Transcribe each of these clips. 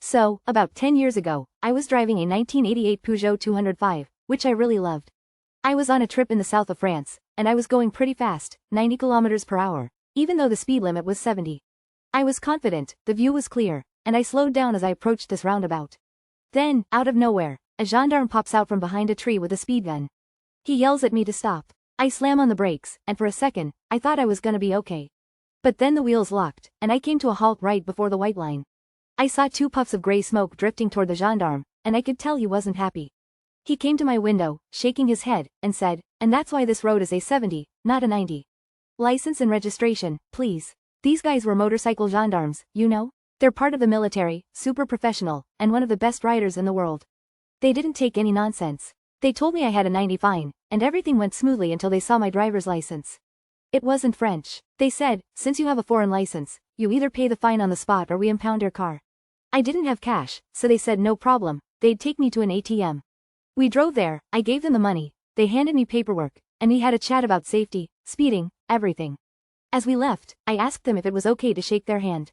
So, about 10 years ago, I was driving a 1988 Peugeot 205, which I really loved. I was on a trip in the south of France, and I was going pretty fast, 90 kilometers per hour, even though the speed limit was 70. I was confident, the view was clear, and I slowed down as I approached this roundabout. Then, out of nowhere, a gendarme pops out from behind a tree with a speed gun. He yells at me to stop. I slam on the brakes, and for a second, I thought I was gonna be okay. But then the wheels locked, and I came to a halt right before the white line. I saw 2 puffs of gray smoke drifting toward the gendarme, and I could tell he wasn't happy. He came to my window, shaking his head, and said, "And that's why this road is a 70, not a 90. License and registration, please." These guys were motorcycle gendarmes, you know? They're part of the military, super professional, and one of the best riders in the world. They didn't take any nonsense. They told me I had a 90 fine, and everything went smoothly until they saw my driver's license. It wasn't French. They said, "Since you have a foreign license, you either pay the fine on the spot or we impound your car." I didn't have cash, so they said no problem, they'd take me to an ATM. We drove there, I gave them the money, they handed me paperwork, and we had a chat about safety, speeding, everything. As we left, I asked them if it was okay to shake their hand.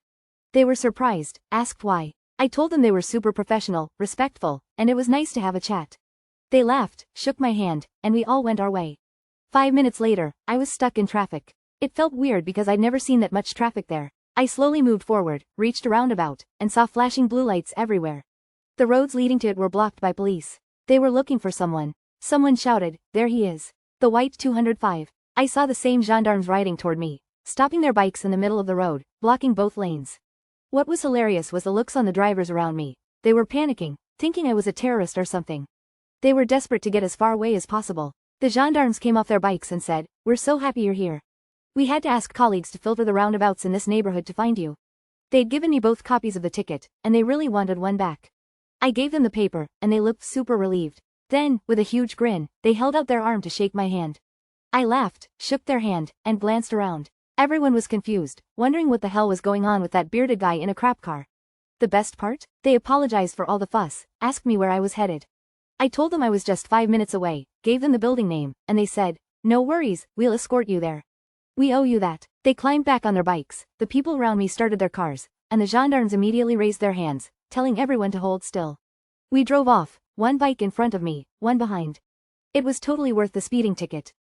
They were surprised, asked why. I told them they were super professional, respectful, and it was nice to have a chat. They laughed, shook my hand, and we all went our way. 5 minutes later, I was stuck in traffic. It felt weird because I'd never seen that much traffic there. I slowly moved forward, reached a roundabout, and saw flashing blue lights everywhere. The roads leading to it were blocked by police. They were looking for someone. Someone shouted, "There he is. The white 205. I saw the same gendarmes riding toward me, stopping their bikes in the middle of the road, blocking both lanes. What was hilarious was the looks on the drivers around me. They were panicking, thinking I was a terrorist or something. They were desperate to get as far away as possible. The gendarmes came off their bikes and said, "We're so happy you're here. We had to ask colleagues to filter the roundabouts in this neighborhood to find you." They'd given me both copies of the ticket, and they really wanted one back. I gave them the paper, and they looked super relieved. Then, with a huge grin, they held out their arm to shake my hand. I laughed, shook their hand, and glanced around. Everyone was confused, wondering what the hell was going on with that bearded guy in a crap car. The best part? They apologized for all the fuss, asked me where I was headed. I told them I was just 5 minutes away, gave them the building name, and they said, "No worries, we'll escort you there. We owe you that." They climbed back on their bikes, the people around me started their cars, and the gendarmes immediately raised their hands, telling everyone to hold still. We drove off, one bike in front of me, one behind. It was totally worth the speeding ticket.